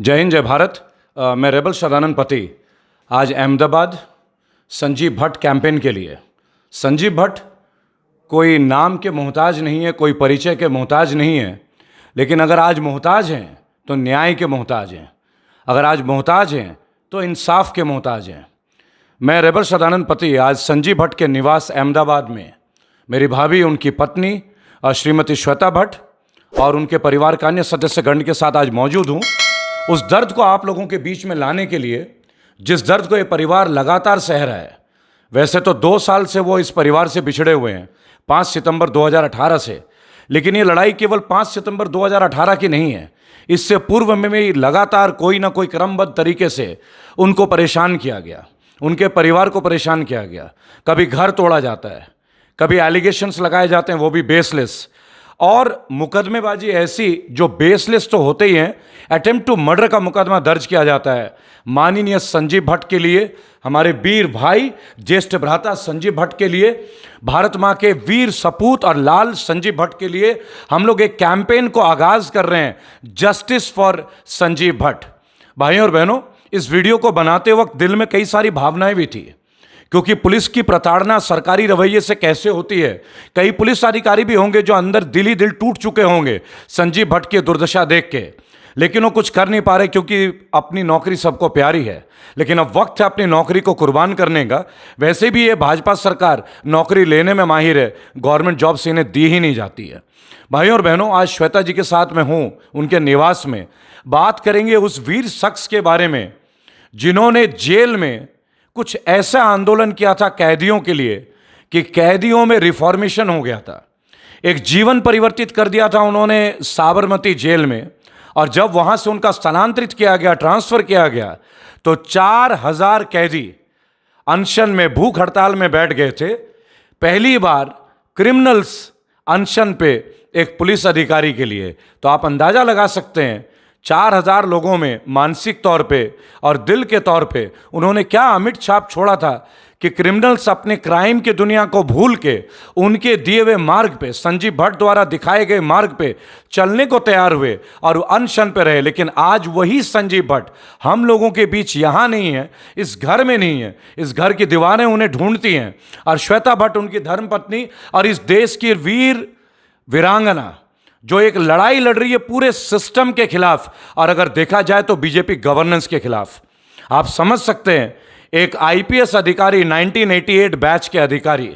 जय हिंद, जय भारत। मैं रेबल सदानंद पति आज अहमदाबाद संजीव भट्ट कैंपेन के लिए। संजीव भट्ट कोई नाम के मोहताज नहीं है, कोई परिचय के मोहताज नहीं है, लेकिन अगर आज मोहताज हैं तो न्याय के मोहताज हैं, अगर आज मोहताज हैं तो इंसाफ के मोहताज हैं। मैं रेबल सदानंद पति आज संजीव भट्ट के निवास अहमदाबाद में मेरी भाभी, उनकी पत्नी श्रीमती श्वेता भट्ट और उनके परिवार का अन्य सदस्यगण के साथ आज मौजूद हूँ। उस दर्द को आप लोगों के बीच में लाने के लिए, जिस दर्द को ये परिवार लगातार सह रहा है। वैसे तो 2 साल से वो इस परिवार से बिछड़े हुए हैं, 5 सितंबर 2018 से, लेकिन ये लड़ाई केवल 5 सितंबर 2018 की नहीं है। इससे पूर्व में भी लगातार कोई ना कोई क्रमबद्ध तरीके से उनको परेशान किया गया, उनके परिवार को परेशान किया गया। कभी घर तोड़ा जाता है, कभी एलिगेशंस लगाए जाते हैं, वो भी बेसलेस, और मुकदमेबाजी ऐसी जो बेसलेस तो होते ही हैं। अटेम्प्ट टू मर्डर का मुकदमा दर्ज किया जाता है माननीय संजीव भट्ट के लिए, हमारे वीर भाई ज्येष्ठ भ्राता संजीव भट्ट के लिए, भारत माँ के वीर सपूत और लाल संजीव भट्ट के लिए। हम लोग एक कैंपेन को आगाज कर रहे हैं, जस्टिस फॉर संजीव भट्ट। भाइयों और बहनों, इस वीडियो को बनाते वक्त दिल में कई सारी भावनाएं भी थी, क्योंकि पुलिस की प्रताड़ना सरकारी रवैये से कैसे होती है। कई पुलिस अधिकारी भी होंगे जो अंदर दिल ही दिल टूट चुके होंगे संजीव भट्ट की दुर्दशा देख के, लेकिन वो कुछ कर नहीं पा रहे क्योंकि अपनी नौकरी सबको प्यारी है। लेकिन अब वक्त है अपनी नौकरी को कुर्बान करने का। वैसे भी ये भाजपा सरकार नौकरी लेने में माहिर है, गवर्नमेंट जॉब से इन्हें दी ही नहीं जाती है। भाइयों और बहनों, आज श्वेता जी के साथ मैं हूँ उनके निवास में। बात करेंगे उस वीर शख्स के बारे में जिन्होंने जेल में कुछ ऐसा आंदोलन किया था कैदियों के लिए कि कैदियों में रिफॉर्मेशन हो गया था, एक जीवन परिवर्तित कर दिया था उन्होंने साबरमती जेल में। और जब वहां से उनका स्थानांतरित किया गया, ट्रांसफर किया गया, तो 4000 कैदी अनशन में, भूख हड़ताल में बैठ गए थे। पहली बार क्रिमिनल्स अनशन पे एक पुलिस अधिकारी के लिए। तो आप अंदाजा लगा सकते हैं 4000 लोगों में मानसिक तौर पे और दिल के तौर पे उन्होंने क्या अमिट छाप छोड़ा था कि क्रिमिनल्स अपने क्राइम की दुनिया को भूल के उनके दिए हुए मार्ग पे, संजीव भट्ट द्वारा दिखाए गए मार्ग पे चलने को तैयार हुए और अनशन पे रहे। लेकिन आज वही संजीव भट्ट हम लोगों के बीच यहाँ नहीं है, इस घर में नहीं है। इस घर की दीवारें उन्हें ढूंढती हैं, और श्वेता भट्ट उनकी धर्मपत्नी और इस देश की वीर वीरांगना जो एक लड़ाई लड़ रही है पूरे सिस्टम के खिलाफ, और अगर देखा जाए तो बीजेपी गवर्नेंस के खिलाफ। आप समझ सकते हैं, एक आईपीएस अधिकारी, 1988 बैच के अधिकारी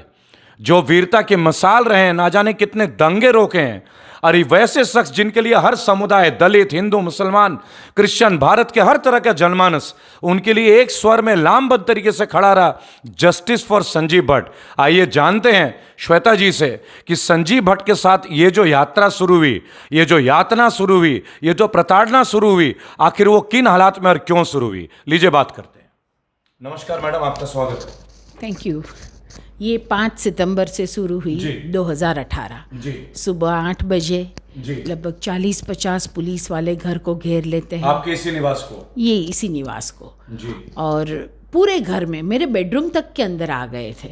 जो वीरता की मिसाल रहे हैं, ना जाने कितने दंगे रोके हैं, और वैसे शख्स जिनके लिए हर समुदाय, दलित, हिंदू, मुसलमान, क्रिश्चियन, भारत के हर तरह का जनमानस उनके लिए एक स्वर में लामबद्ध तरीके से खड़ा रहा, जस्टिस फॉर संजीव भट्ट। आइए जानते हैं श्वेता जी से कि संजीव भट्ट के साथ ये जो यात्रा शुरू हुई, ये जो यातना शुरू हुई, ये जो प्रताड़ना शुरू हुई, आखिर वो किन हालात में और क्यों शुरू हुई। लीजिए बात करते हैं। नमस्कार मैडम, आपका स्वागत है। Thank you. ये 5 सितंबर से शुरू हुई 2018 जी। सुबह 8 बजे जी। लगभग 40-50 पुलिस वाले घर को घेर लेते हैं। आपके इसी निवास को? ये इसी निवास को जी। और पूरे घर में, मेरे बेडरूम तक के अंदर आ गए थे।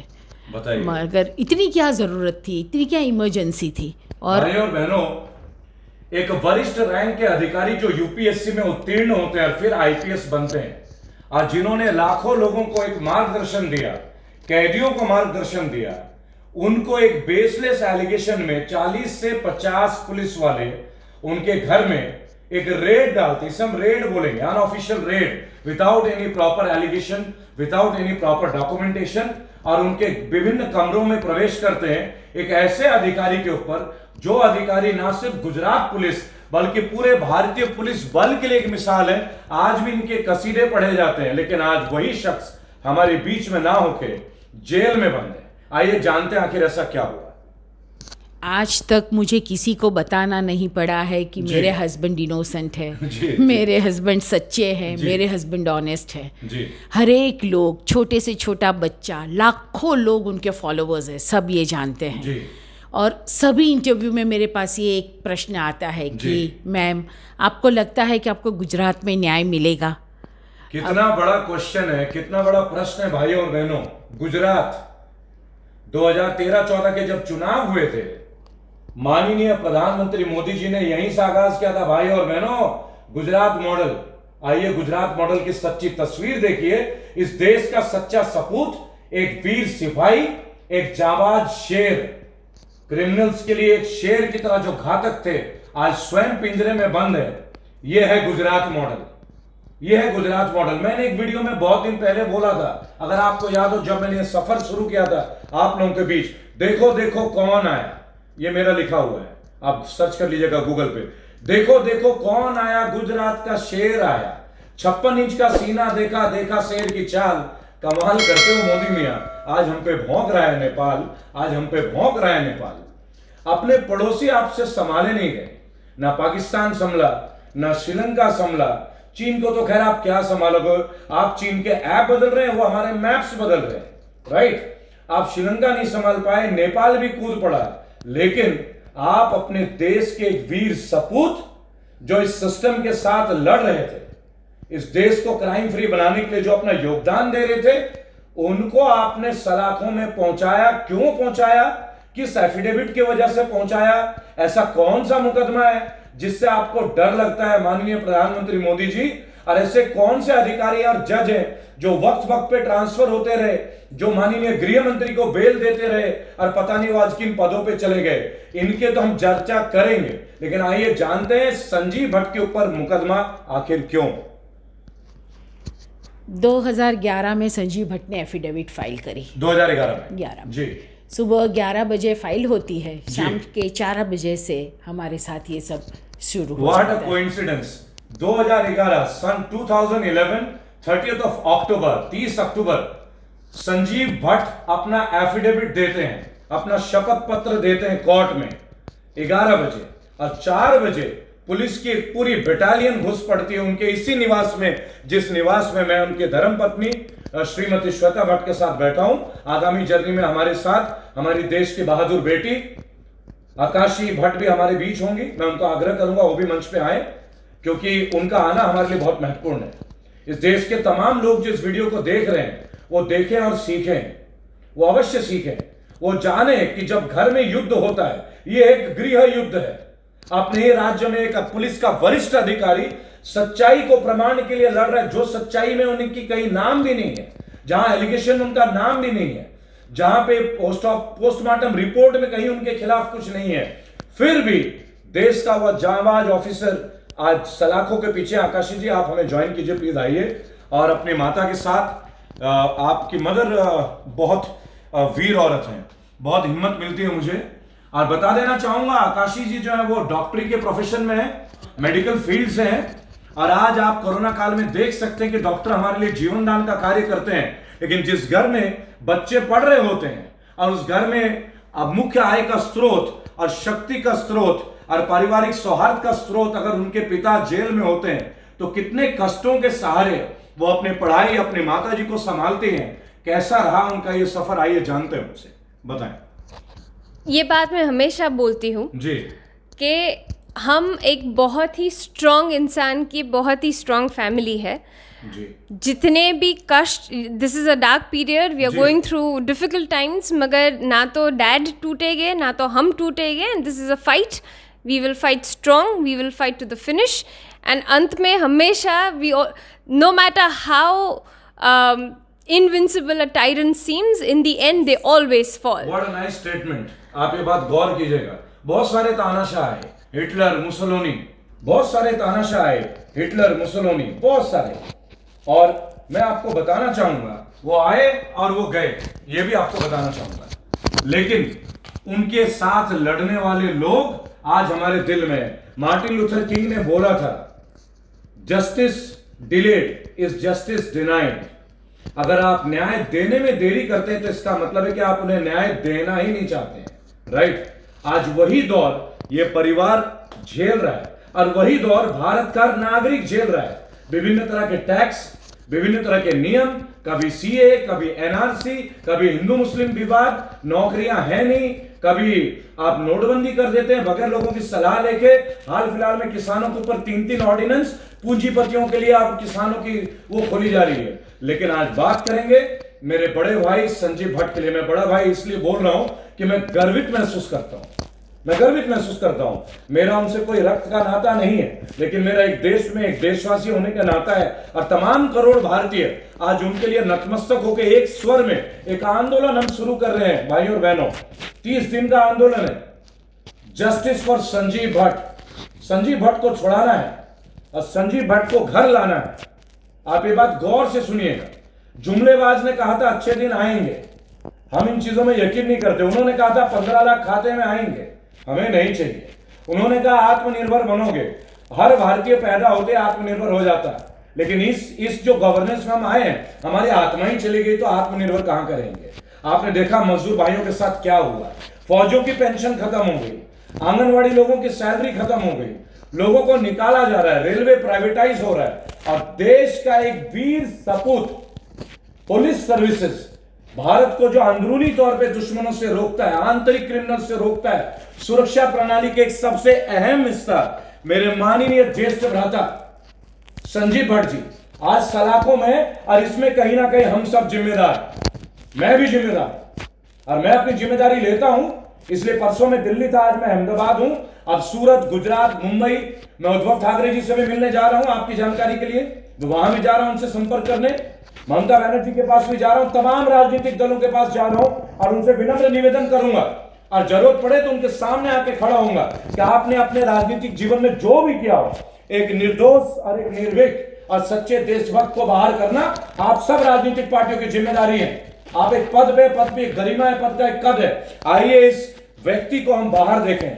बताइए, मगर इतनी क्या ज़रूरत थी, इतनी क्या इमरजेंसी थी। और भाइयों और बहनों, एक वरिष्ठ रैंक के अधिकारी जो यूपीएससी में उत्तीर्ण होते हैं और फिर आईपीएस बनते हैं, और जिन्होंने लाखों लोगों को एक मार्गदर्शन दिया, कैदियों को मार्गदर्शन दिया, उनको एक बेसलेस एलिगेशन में 40 से 50 पुलिस वाले उनके घर में एक रेड डालते, इसे हम रेड बोलेंगे, unofficial raid, without any proper allegation, without any proper documentation, और उनके विभिन्न कमरों में प्रवेश करते हैं एक ऐसे अधिकारी के ऊपर जो अधिकारी ना सिर्फ गुजरात पुलिस बल्कि पूरे भारतीय पुलिस बल के लिए एक मिसाल है। आज भी इनके कसीदे पढ़े जाते हैं, लेकिन आज वही शख्स हमारे बीच में ना होके जेल में बंद है। आइए जानते हैं आखिर ऐसा क्या हुआ। आज तक मुझे किसी को बताना नहीं पड़ा है कि मेरे हस्बैंड इनोसेंट है, मेरे हस्बैंड सच्चे हैं, मेरे हस्बैंड ऑनेस्ट है। हर एक लोग, छोटे से छोटा बच्चा, लाखों लोग उनके फॉलोअर्स हैं, सब ये जानते हैं। और सभी इंटरव्यू में मेरे पास ये एक प्रश्न आता है कि मैम, आपको लगता है कि आपको गुजरात में न्याय मिलेगा? कितना बड़ा क्वेश्चन है, कितना बड़ा प्रश्न है भाइयों और बहनों। गुजरात 2013-14 के जब चुनाव हुए थे, माननीय प्रधानमंत्री मोदी जी ने यहीं से आगाज किया था भाई और बहनों, गुजरात मॉडल। आइए गुजरात मॉडल की सच्ची तस्वीर देखिए। इस देश का सच्चा सपूत, एक वीर सिपाही, एक जाबाज शेर, क्रिमिनल्स के लिए एक शेर की तरह जो घातक थे, आज स्वयं पिंजरे में बंद है। यह है गुजरात मॉडल, यह है गुजरात मॉडल। मैंने एक वीडियो में बहुत दिन पहले बोला था, अगर आपको याद हो, जब मैंने सफर शुरू किया था आप लोगों के बीच, देखो देखो कौन आया, ये मेरा लिखा हुआ है, आप सर्च कर लीजिएगा गूगल पे। देखो देखो कौन आया, गुजरात का शेर आया, 56 इंच का सीना, देखा देखा शेर की चाल। कमाल करते हो मोदी मियां, आज हम पे भौंक रहा है नेपाल, आज हम पे भौंक रहा है नेपाल। अपने पड़ोसी आपसे संभाले नहीं गए, ना पाकिस्तान संभला, ना श्रीलंका संभला। चीन को तो खैर आप क्या संभालोगे, आप चीन के ऐप बदल रहे हैं, वो हमारे मैप्स बदल रहे हैं, राइट। आप श्रीलंका नहीं संभाल पाए, नेपाल भी कूद पड़ा, लेकिन आप अपने देश के एक वीर सपूत जो इस सिस्टम के साथ लड़ रहे थे, इस देश को क्राइम फ्री बनाने के लिए जो अपना योगदान दे रहे थे, उनको आपने सलाखों में पहुंचाया। क्यों पहुंचाया, किस एफिडेविट की वजह से पहुंचाया, ऐसा कौन सा मुकदमा है जिससे आपको डर लगता है माननीय प्रधानमंत्री मोदी जी? और ऐसे कौन से अधिकारी और जज हैं जो वक्त वक्त पे ट्रांसफर होते रहे, जो माननीय गृह मंत्री को बेल देते रहे और पता नहीं वो आज किन पदों पे चले गए? इनके तो हम चर्चा करेंगे, लेकिन आइए जानते हैं संजीव भट्ट के ऊपर मुकदमा आखिर क्यों। 2011 में संजीव भट्ट ने एफिडेविट फाइल करी। 2011 में 11 जी, सुबह 11 बजे फाइल होती है, शाम के 4 बजे से हमारे साथ ये सब शुरू हो व्हाट जाता अ है। कोइंसिडेंस। 2011 सन 2011 30th ऑफ अक्टूबर, 30 अक्टूबर, संजीव भट्ट अपना एफिडेविट देते हैं, अपना शपथ पत्र देते हैं कोर्ट में 11 बजे, और 4 बजे पुलिस की एक पूरी बटालियन घुस पड़ती है उनके इसी निवास में, जिस निवास में मैं उनके धर्मपत्नी श्रीमती श्वेता भट्ट के साथ बैठा हूं। आगामी जर्नी में हमारे साथ हमारी देश की बहादुर बेटी आकाशी भट्ट भी हमारे बीच होंगी। मैं उनको आग्रह करूंगा वो भी मंच पे आए, क्योंकि उनका आना हमारे लिए बहुत महत्वपूर्ण है। इस देश के तमाम लोग जो इस वीडियो को देख रहे हैं वो देखें और सीखें, वो अवश्य सीखें, वो जाने कि जब घर में युद्ध होता है, ये एक गृह युद्ध है। अपने राज्य में एक पुलिस का वरिष्ठ अधिकारी सच्चाई को प्रमाण के लिए लड़ रहा है, जो सच्चाई में उनकी कहीं नाम भी नहीं है, जहां एलिगेशन उनका नाम भी नहीं है, जहां पे पोस्टमार्टम रिपोर्ट में कहीं उनके खिलाफ कुछ नहीं है, फिर भी देश का वह जांबाज ऑफिसर आज सलाखों के पीछे। आकाशी जी आप हमें ज्वाइन कीजिए प्लीज, आइए, और अपनी माता के साथ। आपकी मदर बहुत वीर औरत हैं, बहुत हिम्मत मिलती है मुझे। और बता देना चाहूंगा आकाशी जी जो है वो डॉक्टरी के प्रोफेशन में है, मेडिकल फील्ड से हैं, और आज आप कोरोना काल में देख सकते हैं कि डॉक्टर हमारे लिए जीवन दान का कार्य करते हैं। लेकिन जिस घर में बच्चे पढ़ रहे होते हैं और उस घर में अब मुख्य आय का स्रोत और शक्ति का स्रोत और पारिवारिक सौहार्द का स्रोत अगर उनके पिता जेल में होते हैं, तो कितने कष्टों के सहारे वो अपने पढ़ाई, अपने माता जी को संभालते हैं। कैसा रहा उनका ये सफर, आइए जानते हैं उनसे, बताएं। ये बात मैं हमेशा बोलती हूँ जी कि हम एक बहुत ही स्ट्रॉन्ग इंसान की बहुत ही स्ट्रॉन्ग फैमिली है। जी जितने भी कष्ट, this is a dark period, we are जी। गोइंग थ्रू डिफिकल्ट टाइम्स, मगर ना तो डैड टूटेंगे ना तो हम टूटेंगे। And this is a fight, we will fight strong, we will fight to the finish. And अंत में हमेशा no matter how invincible a tyrant seems, in the end they always fall. What a nice statement. आप ये बात गौर कीजिएगा, बहुत सारे तानाशाह आए, हिटलर, मुसोलिनी, बहुत सारे तानाशाह आए, हिटलर, मुसोलिनी, बहुत सारे, और मैं आपको बताना चाहूंगा वो आए और वो गए, ये भी आपको बताना चाहूंगा, लेकिन उनके साथ लड़ने वाले लोग आज हमारे दिल में हैं। मार्टिन लूथर किंग ने बोला था, justice delayed is justice denied. अगर आप न्याय देने में देरी करते हैं तो इसका मतलब है कि आप उन्हें न्याय देना ही नहीं चाहते हैं, राइट। आज वही दौर ये परिवार झेल रहा है और वही दौर भारत का नागरिक झेल रहा है। विभिन्न तरह के टैक्स, विभिन्न तरह के नियम, कभी सीए, कभी एनआरसी, कभी हिंदू मुस्लिम विवाद, नौकरियां हैं नहीं, कभी आप नोटबंदी कर देते हैं बगैर लोगों की सलाह लेके। हाल फिलहाल में किसानों के ऊपर 3-3 ऑर्डिनेंस, पूंजीपतियों के लिए आप किसानों की वो खोली जा रही है। लेकिन आज बात करेंगे मेरे बड़े भाई संजीव भट्ट के लिए। मैं बड़ा भाई इसलिए बोल रहा हूं कि मैं गर्वित महसूस करता हूं मैं गर्वित महसूस करता हूं। मेरा उनसे कोई रक्त का नाता नहीं है, लेकिन मेरा एक देश में एक देशवासी होने का नाता है। और तमाम करोड़ भारतीय आज उनके लिए नतमस्तक होकर एक स्वर में एक आंदोलन हम शुरू कर रहे हैं। भाइयों और बहनों, 30 दिन का आंदोलन है, जस्टिस फॉर संजीव भट्ट। संजीव भट्ट को छुड़ाना है और संजीव भट्ट को घर लाना है। आप ये बात गौर से सुनिएगा। जुमलेबाज ने कहा था अच्छे दिन आएंगे, हम इन चीजों में यकीन नहीं करते। उन्होंने कहा था 15 लाख खाते में आएंगे, हमें नहीं चाहिए। उन्होंने कहा आत्मनिर्भर बनोगे, हर भारतीय पैदा होते आत्मनिर्भर हो जाता है, लेकिन इस जो गवर्नेंस में हम आए हैं, हमारी आत्मा ही चली गई तो आत्मनिर्भर कहां करेंगे। आपने देखा मजदूर भाइयों के साथ क्या हुआ, फौजियों की पेंशन खत्म हो गई, आंगनवाड़ी लोगों की सैलरी खत्म हो गई, लोगों को निकाला जा रहा है, रेलवे प्राइवेटाइज हो रहा है, और देश का एक वीर सपूत पुलिस सर्विसेज भारत को जो अंदरूनी तौर पे दुश्मनों से रोकता है, आंतरिक क्रिमिनल से रोकता है, सुरक्षा प्रणाली के एक सबसे अहम हिस्सा मेरे माननीय ज्येष्ठ भ्राता संजीव भट्ट जी आज सलाखों में, और इसमें कहीं ना कहीं हम सब जिम्मेदार, मैं भी जिम्मेदार, और मैं अपनी जिम्मेदारी लेता हूं। इसलिए परसों में दिल्ली था, आज मैं अहमदाबाद हूं, अब सूरत, गुजरात, मुंबई, मैं उद्धव ठाकरे जी से भी मिलने जा रहा हूं आपकी जानकारी के लिए, तो वहां भी जा रहा हूं उनसे संपर्क करने, ममता बनर्जी के पास भी जा रहा हूं, तमाम राजनीतिक दलों के पास जा रहा हूं और उनसे विनम्र निवेदन करूंगा, और जरूरत पड़े तो उनके सामने आके खड़ा होऊंगा कि आपने अपने राजनीतिक जीवन में जो भी किया हो, एक निर्दोष और एक निर्भीक और सच्चे देशभक्त को बाहर करना आप सब राजनीतिक पार्टियों की जिम्मेदारी है। आप एक पद पे गरिमा है, पद का एक कद है। आइए इस व्यक्ति को हम बाहर देखें।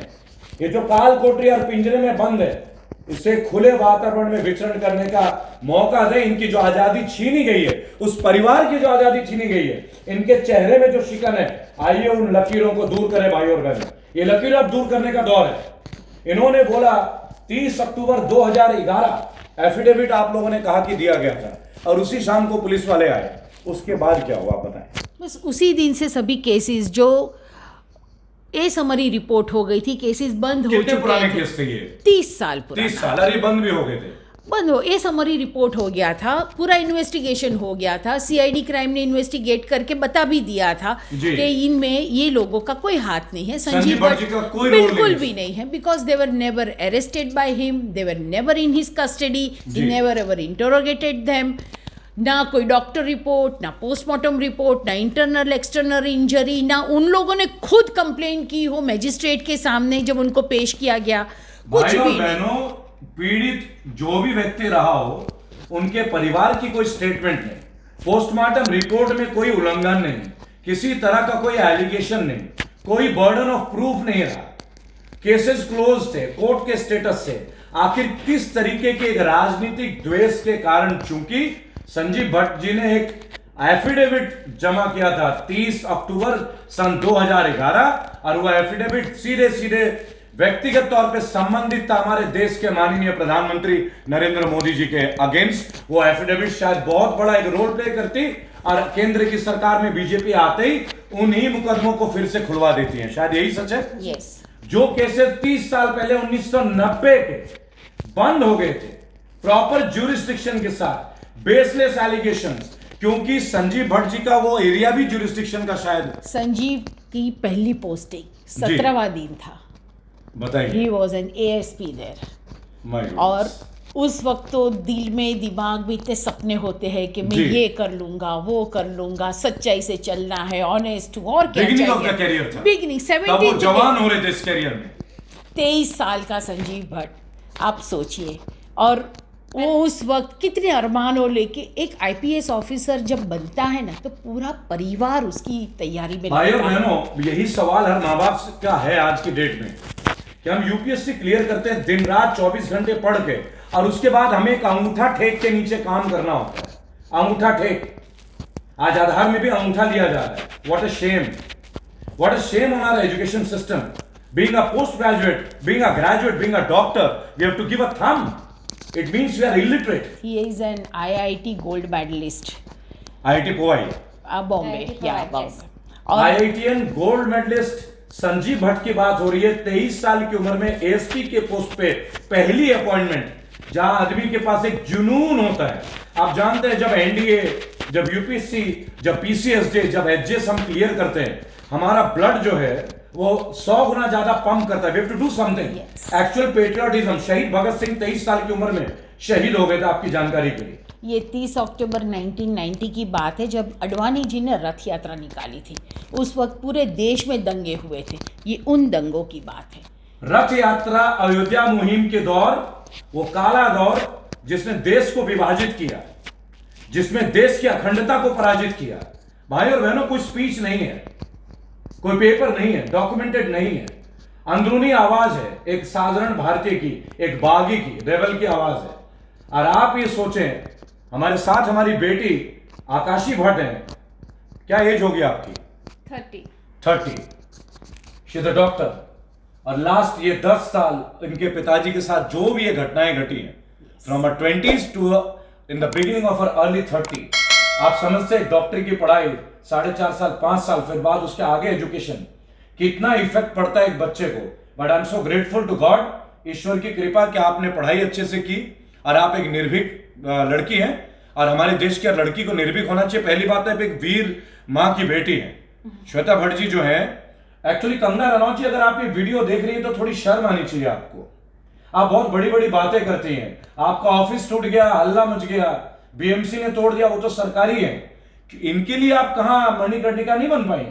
ये जो काल कोठरी और पिंजरे में बंद है, इसे खुले वातावरण में विचरण करने का मौका दे। इनकी जो आजादी छीनी गई है, उस परिवार की जो आजादी छीनी गई है, इनके चेहरे में जो शिकन है, आइए उन लकीरों को दूर करें भाई और बहनों। ये लकीर अब दूर करने का दौर है। इन्होंने बोला 30 अक्टूबर 2011 एफिडेविट आप लोगों ने कहा कि दिया गया था, और उसी शाम को पुलिस वाले आए। उसके बाद क्या हुआ बताएं। बस उसी दिन से सभी केसेस जो समरी रिपोर्ट हो गई थी, केसेस बंद हो चुके थे। कितने पुराने केस थे ये? 30 साल पुराना। 30 साल, अरे बंद भी हो गए थे। बंद हो, समरी रिपोर्ट हो गया था, पूरा इन्वेस्टिगेशन हो गया था, सीआईडी क्राइम ने इन्वेस्टिगेट करके बता भी दिया था कि इनमें ये लोगों का कोई हाथ नहीं है, संजीव भट्ट का कोई बिल्कुल भी नहीं है, because they were never arrested by him, they were never in his custody, he never ever interrogated them. ना कोई डॉक्टर रिपोर्ट, ना पोस्टमार्टम रिपोर्ट, ना इंटरनल एक्सटर्नल इंजरी, ना उन लोगों ने खुद कंप्लेन की हो मैजिस्ट्रेट के सामने जब उनको पेश किया गया, कुछ भी नहीं। पीड़ित जो भी व्यक्ति रहा हो, उनके परिवार की कोई स्टेटमेंट नहीं, पोस्टमार्टम रिपोर्ट में कोई उल्लंघन नहीं, किसी तरह का कोई एलिगेशन नहीं, कोई बर्डन ऑफ प्रूफ नहीं रहा, केसेस क्लोज थे कोर्ट के स्टेटस से। आखिर किस तरीके के एक राजनीतिक द्वेष के कारण, चूंकि संजीव भट्ट जी ने एक एफिडेविट जमा किया था 30 अक्टूबर सन 2011, और वह एफिडेविट सीधे सीधे व्यक्तिगत तौर पे संबंधित था हमारे देश के माननीय प्रधानमंत्री नरेंद्र मोदी जी के अगेंस्ट। वो एफिडेविट शायद बहुत बड़ा एक रोल प्ले करती, और केंद्र की सरकार में बीजेपी आते ही उन्हीं मुकदमों को फिर से खुलवा देती है। शायद यही सच है। yes. जो केसेस 30 साल पहले 1990 के बंद हो गए थे, प्रॉपर ज्यूरिस्डिक्शन के साथ, बेसलेस एलिगेशंस, क्योंकि संजीव भट्ट जी का वो एरिया भी ज्यूरिस्डिक्शन का शायद। संजीव की पहली पोस्टिंग 17वां दिन था, बताइए। He was an ASP there, और उस वक्त तो दिल में दिमाग में इतने सपने होते हैं कि मैं ये कर लूंगा, वो कर लूंगा, सच्चाई से चलना है, ऑनेस्ट हूँ, और क्या चाहिए। बिगिनिंग ऑफ द करियर था, बिगिनिंग 70 वो जवान हो रहे थे इस करियर में। 23 साल का संजीव भट्ट, आप सोचिए, और वो उस वक्त कितने अरमानों लेके एक IPS ऑफिसर जब बनता है ना, तो पूरा परिवार उसकी तैयारी में भाइयों बहनों, यही सवाल हर माँ बाप का है आज की डेट में कि हम UPSC क्लियर करते हैं दिन रात 24 घंटे पढ़ के, और उसके बाद हमें एक अंगूठा ठेक के नीचे काम करना होता है। अंगूठा ठेक, आज आधार में भी अंगूठा लिया जा रहा है। What a shame, what a shame on our education system. Being a post graduate, being a graduate, being a doctor, we have to give a thumb. It means we are illiterate. He is an IIT gold medalist. IIT Powai. Bombay, yeah, yes. Bombay. IITian gold medalist Sanjeev Bhatt की बात हो रही है। 23 साल की उम्र में ASP के पोस्ट पे पहली अपॉइंटमेंट, जहां आदमी के पास एक जुनून होता है। आप जानते हैं, जब NDA, जब UPSC, जब PCSJ, जब HJS हम क्लियर करते हैं, हमारा ब्लड जो है वो 100 गुना ज्यादा पंप करता है. We have to do something. Actual patriotism. शहीद भगत सिंह 23 साल की उम्र में शहीद हो गए थे, आपकी जानकारी के लिए. ये 30 अक्टूबर 1990 की बात है, जब अडवाणी जी ने रथ यात्रा निकाली थी. उस वक्त पूरे देश में दंगे हुए थे. ये उन दंगों की बात है. रथ यात्रा अयोध्या मुहिम के दौर, वो काला दौर जिसने देश को विभाजित किया, जिसमें देश की अखंडता को पराजित किया. भाई और बहनों, कोई स्पीच नहीं है, कोई पेपर नहीं है, डॉक्यूमेंटेड नहीं है. अंदरूनी आवाज है एक साधारण भारतीय की, एक बागी की, रेबल की आवाज है. और आप ये सोचें, हमारे साथ हमारी बेटी आकाशी भट्ट है. क्या एज होगी आपकी? 30. She is a doctor. और लास्ट ये 10 साल इनके पिताजी के साथ जो भी ये घटनाएं घटी हैं, from a 20s to in the beginning of uh early 30, आप समझते हैं डॉक्टरी की पढ़ाई 4.5 साल 5 साल, फिर बाद उसके आगे एजुकेशन, कितना इफेक्ट पड़ता है एक बच्चे को. But I am so grateful to God, ईश्वर की कृपा कि आपने पढ़ाई अच्छे से की और आप एक निर्भीक लड़की हैं. और हमारे देश की लड़की को निर्भीक होना चाहिए. पहली बात है, एक वीर माँ की बेटी है. श्वेता भट्ट जी जो है, एक्चुअली कंगना रनौत जी, अगर आप ये वीडियो देख रही हैं तो थोड़ी शर्म आनी चाहिए आपको. आप बहुत बड़ी बड़ी बातें करती हैं. आपका ऑफिस टूट गया, हल्ला मच गया, बीएमसी ने तोड़ दिया, वो तो सरकारी है. इनके लिए आप कहां मणिकर्णिका नहीं बन पाई.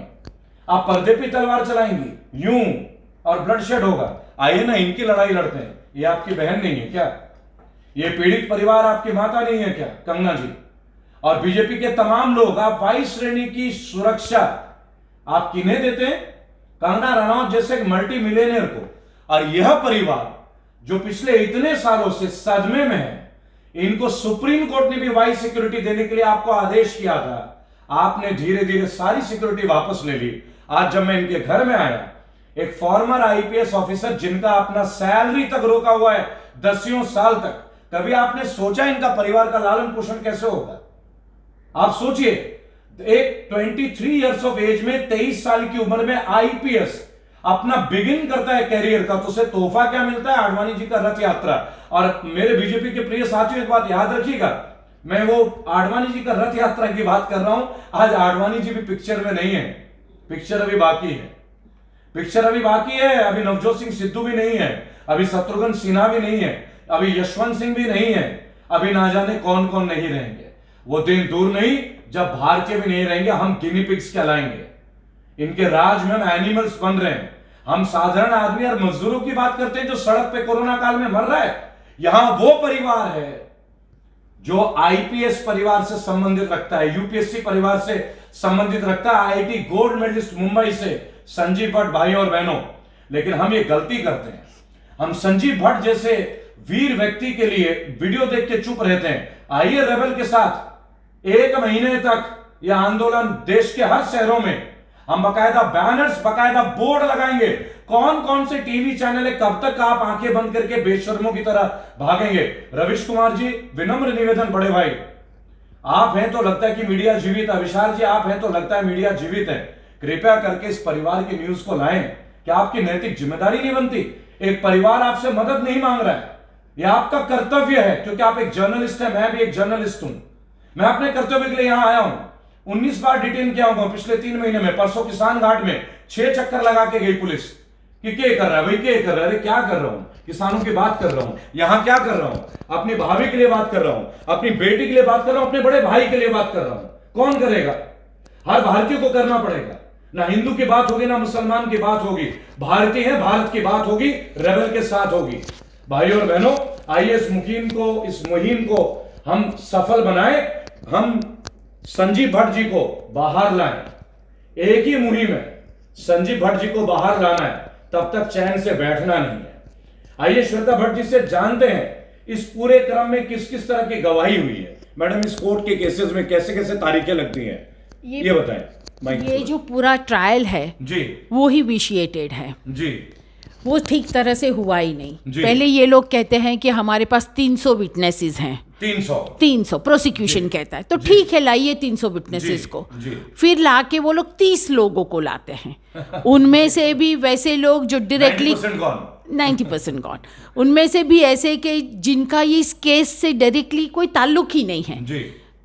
आप पर्दे पे तलवार चलाएंगी यूं और ब्लड शेड होगा. आइए ना, इनकी लड़ाई लड़ते हैं. ये आपकी बहन नहीं है क्या? ये पीड़ित परिवार आपकी माता नहीं है क्या, कंगना जी? और बीजेपी के तमाम लोग, आप 22 श्रेणी की सुरक्षा आप किन्हें देते हैं? कंगना रनौत जैसे एक मल्टी मिलियनियर को. और यह परिवार जो पिछले इतने सालों से सदमे में है, इनको सुप्रीम कोर्ट ने भी वाइस सिक्योरिटी देने के लिए आपको आदेश किया था. आपने धीरे धीरे सारी सिक्योरिटी वापस ले ली. आज जब मैं इनके घर में आया, एक फॉर्मर आईपीएस ऑफिसर जिनका अपना सैलरी तक रोका हुआ है 10 साल तक, कभी आपने सोचा इनका परिवार का लालन पोषण कैसे होगा? आप सोचिए, एक 23 इयर्स ऑफ एज में 23 साल की उम्र में आईपीएस अपना बिगिन करता है कैरियर का, तो उसे तोहफा क्या मिलता है? आडवाणी जी का रथ यात्रा. और मेरे बीजेपी के प्रिय साथियों, एक बात याद रखिएगा, मैं वो आडवाणी जी का रथ यात्रा की बात कर रहा हूं. आज आडवाणी जी भी पिक्चर में नहीं है. पिक्चर अभी बाकी है. पिक्चर अभी बाकी है. अभी नवजोत सिंह सिद्धू भी नहीं है, अभी शत्रुघ्न सिन्हा भी नहीं है, अभी यशवंत सिंह भी नहीं है, अभी ना जाने कौन कौन नहीं रहेंगे. वो दिन दूर नहीं जब भारतीय भी नहीं रहेंगे, हम गिनी पिग्स कहलाएंगे. इनके राज में हम एनिमल्स बन रहे हैं. हम साधारण आदमी और मजदूरों की बात करते हैं जो सड़क पे कोरोना काल में मर रहा है. यहां वो परिवार है जो आईपीएस परिवार से संबंधित रखता है, यूपीएससी परिवार से संबंधित रखता है, आईआईटी गोल्ड मेडलिस्ट मुंबई से संजीव भट्ट. भाइयों और बहनों, लेकिन हम ये गलती करते हैं. हम संजीव भट्ट जैसे वीर व्यक्ति के लिए वीडियो देख के चुप रहते हैं. आइए रेबल के साथ 1 महीने तक यह आंदोलन देश के हर शहरों में हम बकायदा बैनर्स, बकायदा बोर्ड लगाएंगे. कौन कौन से टीवी चैनल है, कब तक आप आंखें बंद करके बेशर्मों की तरह भागेंगे? रविश कुमार जी, विनम्र निवेदन, बड़े भाई आप हैं तो लगता है कि मीडिया जीवित है. विशाल जी, आप हैं तो लगता है मीडिया जीवित है. कृपया करके इस परिवार की न्यूज को लाएं. क्या आपकी नैतिक जिम्मेदारी नहीं बनती? एक परिवार आपसे मदद नहीं मांग रहा है, यह आपका कर्तव्य है, क्योंकि आप एक जर्नलिस्ट हैं, मैं भी एक जर्नलिस्ट हूं. मैं अपने कर्तव्य के लिए यहां आया हूं. 19 बार डिटेन किया हूं पिछले 3 महीने में. परसों किसान घाट में 6 चक्कर लगा के गई पुलिस कि क्या कर रहा है भाई, क्या कर रहा है? अरे क्या कर रहा हूं? किसानों की बात कर रहा हूं. यहां क्या कर रहा हूं? अपनी भाभी के लिए बात कर रहा हूं, अपनी बेटी के लिए बात कर रहा हूं, अपने बड़े भाई के लिए बात कर रहा हूं. कौन करेगा? हर भारतीय को करना पड़ेगा. ना हिंदू की बात होगी, ना मुसलमान की बात होगी. भारतीय है, भारत की बात होगी, रेबल के साथ होगी. भाइयों और बहनों, आइए इस मुहिम को हम सफल बनाएं. हम संजीव भट्ट जी को बाहर लाएं. एक ही मुहिम है, संजीव भट्ट जी को बाहर लाना है. तब तक चैन से बैठना नहीं है. आइए श्वेता भट्ट जी से जानते हैं इस पूरे क्रम में किस किस तरह की गवाही हुई है. मैडम, इस कोर्ट के केसेस में कैसे कैसे तारीखें लगती हैं, ये बताएं. ये जो पूरा ट्रायल है जी, वो ही विशिएटेड है जी. वो ठीक तरह से हुआ ही नहीं. पहले ये लोग कहते हैं कि हमारे पास 300 विटनेसेस हैं. 300 प्रोसिक्यूशन कहता है, तो ठीक है, लाइए 300 विटनेसेस को. फिर लाके वो लोग 30 लोगों को लाते हैं. उनमें से भी वैसे लोग जो डायरेक्टली 90% गॉन. उनमें से भी ऐसे कि जिनका ये इस केस से डायरेक्टली कोई ताल्लुक ही नहीं है.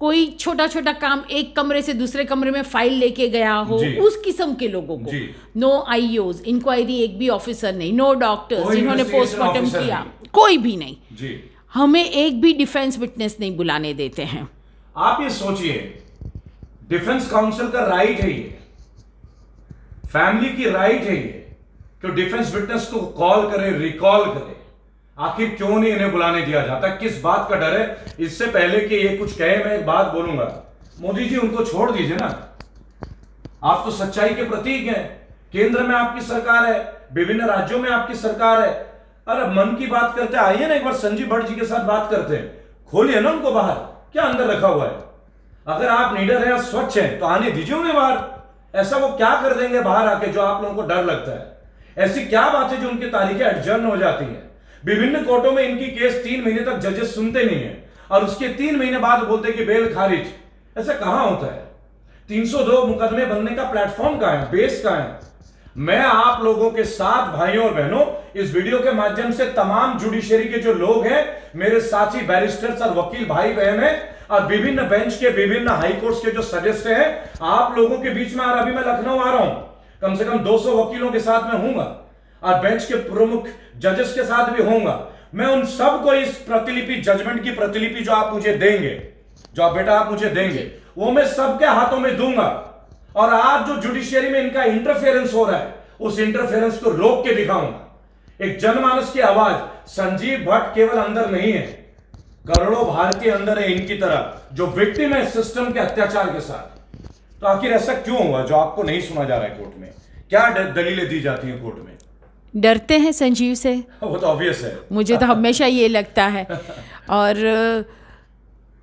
कोई छोटा छोटा काम एक कमरे से दूसरे कमरे में फाइल लेके गया हो, जी। उस किस्म के लोगों को। नो आईओज, इंक्वायरी एक भी ऑफिसर नहीं, नो डॉक्टर्स जिन्होंने पोस्टमार्टम किया, कोई भी नहीं जी। हमें एक भी डिफेंस विटनेस नहीं बुलाने देते हैं। आप ये सोचिए, डिफेंस काउंसिल का राइट है ये, फैमिली की राइट है ये कि डिफेंस विटनेस को कॉल करे, रिकॉल करे। आखिर क्यों नहीं इन्हें बुलाने दिया जाता? किस बात का डर है? इससे पहले कि ये कुछ कहे, मैं एक बात बोलूंगा, मोदी जी उनको छोड़ दीजिए ना। आप तो सच्चाई के प्रतीक हैं। केंद्र में आपकी सरकार है, विभिन्न राज्यों में आपकी सरकार है। अरे मन की बात करते, आइए ना एक बार संजीव भट्ट जी के साथ बात करते हैं, खोलिए ना उनको बाहर, क्या अंदर रखा हुआ है? अगर आप लीडर हैं, स्वच्छ हैं, तो आने दीजिए उन्हें बाहर। ऐसा वो क्या कर देंगे बाहर आके जो आप लोगों को डर लगता है? ऐसी क्या बात है जो उनकी तारीखें एडजर्न हो जाती हैं? विभिन्न कोर्टों में इनकी केस 3 महीने तक जजेस सुनते नहीं है और उसके 3 महीने बाद बोलते हैं कि बेल खारिज। ऐसा कहां होता है? 302 मुकदमे बनने का प्लेटफॉर्म कहां है, बेस कहां है? मैं आप लोगों के साथ भाइयों और बहनों, इस वीडियो के माध्यम से तमाम जुडिशरी के जो लोग हैं, मेरे साथी बैरिस्टर्स और वकील भाई बहन हैं, और विभिन्न बेंच के, विभिन्न हाई कोर्ट्स के जो सदस्य हैं, आप लोगों के बीच में। और अभी मैं लखनऊ आ रहा हूं, कम से कम 200 वकीलों के साथ में हूंगा और बेंच के प्रमुख जजेस के साथ भी होऊंगा। मैं उन सबको इस प्रतिलिपि, जजमेंट की प्रतिलिपि जो आप मुझे देंगे, जो आप बेटा आप मुझे देंगे, वो मैं सबके हाथों में दूंगा। और आज जो जुडिशियरी में इनका इंटरफेरेंस हो रहा है, उस इंटरफेरेंस को रोक के दिखाऊंगा। एक जनमानस की आवाज, संजीव भट्ट केवल अंदर नहीं है, करोड़ों भारतीय अंदर है इनकी तरह, जो विक्टिम है सिस्टम के अत्याचार के साथ। तो आखिर ऐसा क्यों हुआ जो आपको नहीं सुना जा रहा है कोर्ट में? क्या दलीलें दी जाती हैं कोर्ट में? डरते हैं संजीव से, वो तो ऑब्वियस है। मुझे तो हमेशा ये लगता है। और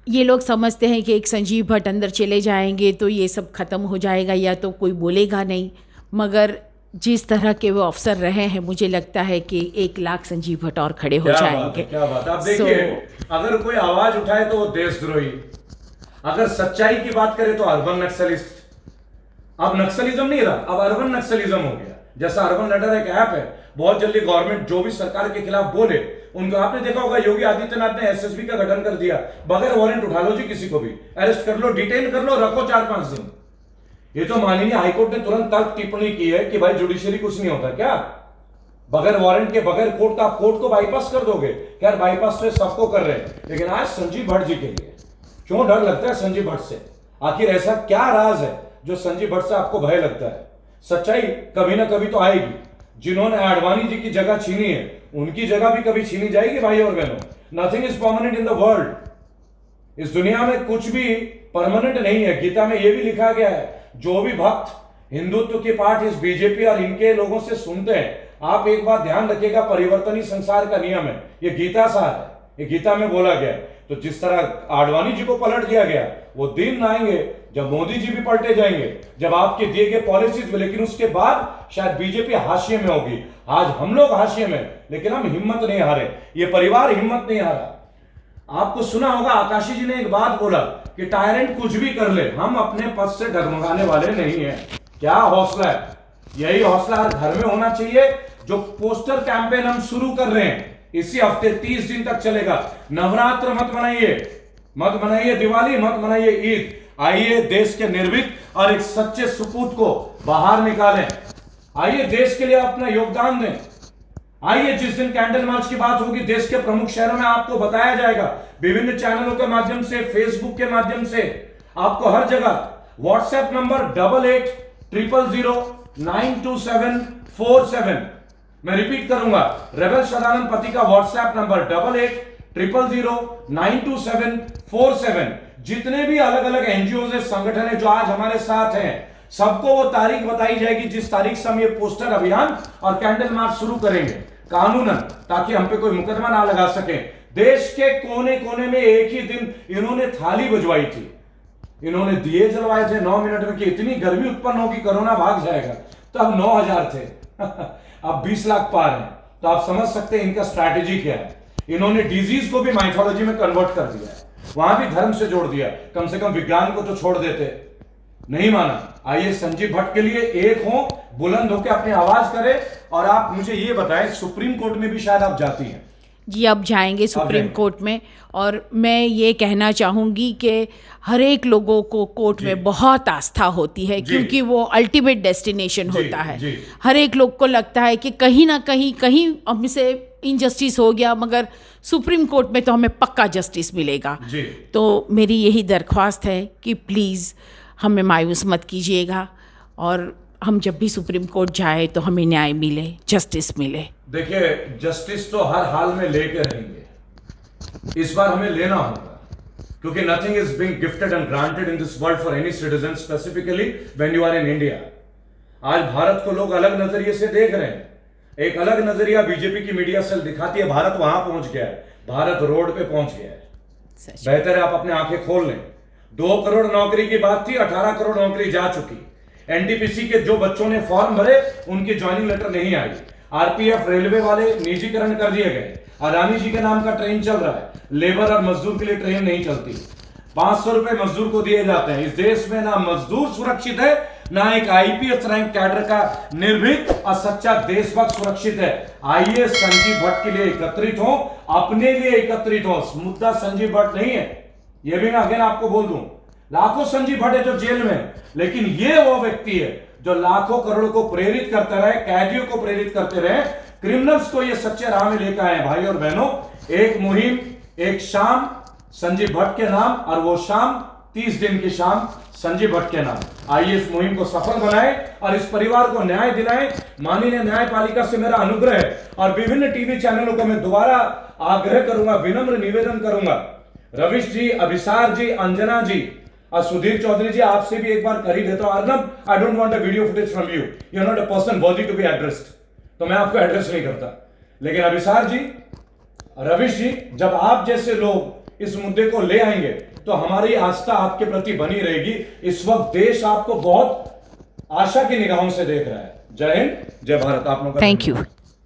ये लोग समझते हैं कि एक संजीव भट्ट अंदर चले जाएंगे तो ये सब खत्म हो जाएगा या तो कोई बोलेगा नहीं, मगर जिस तरह के वो अफसर रहे हैं, मुझे लगता है कि 1 लाख संजीव भट्ट और खड़े हो जाएंगे। क्या बात है। आप देखिए, अगर कोई आवाज उठाए तो वो देशद्रोही, अगर सच्चाई की बात करें तो अर्बन नक्सलिस्ट। अब नक्सलिज्म नहीं रहा, अब अर्बन नक्सलिज्म हो गया। जैसा अर्बन लेटर एक ऐप है, बहुत जल्दी गवर्नमेंट जो भी सरकार के खिलाफ बोले उनको, आपने देखा होगा योगी आदित्यनाथ ने एसएसबी का गठन कर दिया, बगैर वारंट उठा लो जी, किसी को भी अरेस्ट कर लो, डिटेन कर लो, रखो 4-5 दिन। ये तो माननीय हाईकोर्ट ने तुरंत तर्क टिप्पणी की है कि भाई जुडिशरी कुछ नहीं होता क्या, बगैर वारंट के, बगैर कोर्ट का आप कोर्ट को बाईपास कर दोगे क्या? बाईपास तो सबको कर रहे हैं, लेकिन आज संजीव भट्ट जी के लिए क्यों डर लगता है? संजीव भट्ट से आखिर ऐसा क्या राज है जो संजीव भट्ट से आपको भय लगता है? सच्चाई कभी ना कभी तो आएगी। जिन्होंने आडवाणी जी की जगह छीनी है, उनकी जगह भी कभी छीनी जाएगी भाई और बहनों। Nothing is permanent in the world. इस दुनिया में कुछ भी परमानेंट नहीं है। गीता में यह भी लिखा गया है, जो भी भक्त हिंदुत्व के पाठ इस बीजेपी और इनके लोगों से सुनते हैं, आप एक बात ध्यान रखिएगा, परिवर्तन ही संसार का नियम है। ये गीता सार है, ये गीता में बोला गया। तो जिस तरह आडवाणी जी को पलट दिया गया, वो दिन आएंगे जब मोदी जी भी पलटे जाएंगे, जब आपके दिए गए पॉलिसीज में, लेकिन उसके बाद शायद बीजेपी हाशिए में होगी। आज हम लोग हाशिए में, लेकिन हम हिम्मत नहीं हारे, ये परिवार हिम्मत नहीं हारा। आपको सुना होगा, आकाशी जी ने एक बात बोला कि टायरेंट कुछ भी कर ले, हम अपने पद से डगमगाने वाले नहीं हैं। क्या हौसला है! यही हौसला हर घर में होना चाहिए। जो पोस्टर कैंपेन हम शुरू कर रहे हैं, इसी हफ्ते 30 दिन तक चलेगा। नवरात्र मत मनाइए, मत मनाइए दिवाली, मत मनाइए ईद। आइए देश के निर्भीक और एक सच्चे सपूत को बाहर निकालें। आइए देश के लिए अपना योगदान दें। आइए, जिस दिन कैंडल मार्च की बात होगी, देश के प्रमुख शहरों में आपको बताया जाएगा, विभिन्न चैनलों के माध्यम से, फेसबुक के माध्यम से, आपको हर जगह। WhatsApp number 8800092747। मैं रिपीट करूंगा, रेबल सदानंद पति का व्हाट्सएप नंबर 8800092747। जितने भी अलग अलग एनजीओ है, संगठन है जो आज हमारे साथ हैं, सबको वो तारीख बताई जाएगी जिस तारीख से हम ये पोस्टर अभियान और कैंडल मार्च शुरू करेंगे कानूनन, ताकि हम पे कोई मुकदमा ना लगा सके। देश के कोने कोने में एक ही दिन इन्होंने थाली बजवाई थी, इन्होंने दिए जलवाए थे 9 मिनट में कि इतनी गर्मी उत्पन्न होगी, कोरोना भाग जाएगा। तो अब 9000 थे, अब 20 लाख पार हैं। तो आप समझ सकते हैं इनका स्ट्रैटेजी क्या है। इन्होंने डिजीज को भी माइथोलॉजी में कन्वर्ट कर दिया है, वहां भी धर्म से जोड़ दिया। कम से कम विज्ञान को तो छोड़ देते, नहीं माना। आइए संजीव भट्ट के लिए एक हो, बुलंद होकर अपनी आवाज करे। और आप मुझे ये बताएं, सुप्रीम कोर्ट में भी शायद आप जाती हैं? जी अब जाएंगे सुप्रीम जाएंगे। कोर्ट में, और मैं ये कहना चाहूँगी कि हर एक लोगों को कोर्ट में बहुत आस्था होती है, क्योंकि वो अल्टीमेट डेस्टिनेशन होता है। जी। हर एक लोग को लगता है कि कहीं ना कहीं हमसे इनजस्टिस हो गया, मगर सुप्रीम कोर्ट में तो हमें पक्का जस्टिस मिलेगा। जी। तो मेरी यही दरख्वास्त है कि प्लीज़ हमें मायूस मत कीजिएगा, और हम जब भी सुप्रीम कोर्ट जाए तो हमें न्याय मिले, जस्टिस मिले। देखिए, जस्टिस तो हर हाल में लेके रहेंगे, इस बार हमें लेना होगा, क्योंकि nothing is being gifted and granted in this world for any citizen, specifically when you are in India. आज भारत को लोग अलग नजरिए से देख रहे हैं। एक अलग नजरिया बीजेपी की मीडिया सेल दिखाती है, भारत वहां पहुंच गया है, भारत रोड पे पहुंच गया है। बेहतर है आप अपने आंखें खोल लें। 2 करोड़ नौकरी की बात थी, 18 करोड़ नौकरी जा चुकी। एनटीपीसी के जो बच्चों ने फॉर्म भरे उनकी ज्वाइनिंग लेटर नहीं आई। आरपीएफ, रेलवे वाले निजीकरण कर दिए गए। अदानी जी के नाम का ट्रेन चल रहा है, लेबर और मजदूर के लिए ट्रेन नहीं चलती। 500 रुपए मजदूर को दिए जाते हैं। इस देश में ना मजदूर सुरक्षित है, ना एक आईपीएस रैंक कैडर का निर्भीक और सच्चा देशभक्त सुरक्षित है। आइए संजीव भट्ट के लिए एकत्रित हो, अपने लिए एकत्रित हो। मुद्दा संजीव भट्ट नहीं है, यह भी मैं अगेन आपको बोल दूं। लाखों संजीव भट्ट है जो जेल में, लेकिन ये वो व्यक्ति है जो लाखों करोड़ों को प्रेरित करते रहे, कैदियों को प्रेरित करते रहे, क्रिमिनल्स को ये सच्चे राह में लेकर आए। भाई और बहनों, एक मुहिम, एक शाम संजीव भट्ट के नाम, और वो शाम 30 दिन की शाम संजीव भट्ट के नाम। आइए इस मुहिम को सफल बनाएं और इस परिवार को न्याय दिलाएं। माननीय न्यायपालिका से मेरा अनुग्रह है, और विभिन्न टीवी चैनलों को मैं दोबारा आग्रह करूंगा, विनम्र निवेदन करूंगा। रविश जी, अभिसार जी, अंजना जी और सुधीर चौधरी जी, आपसे भी एक बार कर ही देता हूं। Arnab, I don't want a video footage from you, you are not a person worthy to be addressed, तो मैं आपको एड्रेस नहीं करता। लेकिन अभिसार जी, रविश जी, जब आप जैसे लोग इस मुद्दे को ले आएंगे तो हमारी आस्था आपके प्रति बनी रहेगी। इस वक्त देश आपको बहुत आशा की निगाहों से देख रहा है। जय हिंद, जय भारत। आप लोगों का थैंक यू।